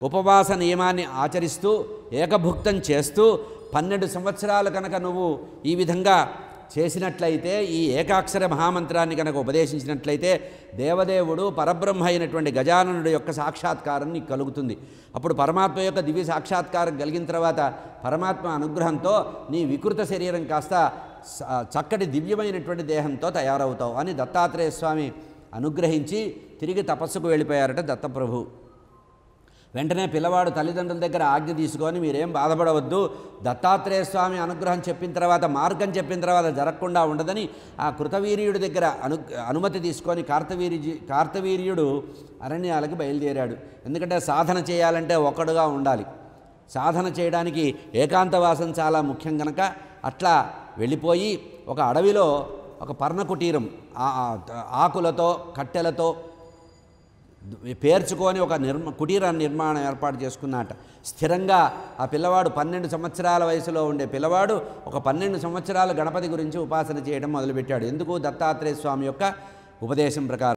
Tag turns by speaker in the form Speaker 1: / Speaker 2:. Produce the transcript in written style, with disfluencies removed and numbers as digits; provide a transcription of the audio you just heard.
Speaker 1: ఉపవాస నియమాన్ని ఆచరిస్తూ ఏకభుక్తం చేస్తూ 12 సంవత్సరాలు కనుక నువ్వు ఈ విధంగా చేసినట్లయితే, ఈ ఏకాక్షర మహామంత్రాన్ని కనుక ఉపదేశించినట్లయితే దేవదేవుడు పరబ్రహ్మ అయినటువంటి గజాననుడి యొక్క సాక్షాత్కారం నీకు కలుగుతుంది. అప్పుడు పరమాత్మ యొక్క దివ్య సాక్షాత్కారం కలిగిన తర్వాత పరమాత్మ అనుగ్రహంతో నీ వికృత శరీరం కాస్త చక్కటి దివ్యమైనటువంటి దేహంతో తయారవుతావు అని దత్తాత్రేయ స్వామి అనుగ్రహించి తిరిగి తపస్సుకు వెళ్ళిపోయారట దత్తప్రభు. వెంటనే పిల్లవాడు తల్లిదండ్రుల దగ్గర ఆజ్ఞ తీసుకొని మీరేం బాధపడవద్దు, దత్తాత్రేయ స్వామి అనుగ్రహం చెప్పిన తర్వాత, మార్గం చెప్పిన తర్వాత జరగకుండా ఉండదని ఆ కృతవీర్యుడి దగ్గర అనుమతి తీసుకొని కార్తవీర్యుడు అరణ్యాలకు బయలుదేరాడు. ఎందుకంటే సాధన చేయాలంటే ఒక్కడుగా ఉండాలి, సాధన చేయడానికి ఏకాంతవాసం చాలా ముఖ్యం కనుక అట్లా వెళ్ళిపోయి ఒక అడవిలో ఒక పర్ణకుటీరం ఆకులతో కట్టెలతో పేర్చుకొని ఒక కుటీరాన్ని నిర్మాణం ఏర్పాటు చేసుకున్నట. స్థిరంగా ఆ పిల్లవాడు 12 సంవత్సరాల వయసులో ఉండే పిల్లవాడు ఒక 12 సంవత్సరాలు గణపతి గురించి ఉపాసన చేయడం మొదలుపెట్టాడు. ఎందుకు? దత్తాత్రేయ స్వామి యొక్క ఉపదేశం ప్రకారం.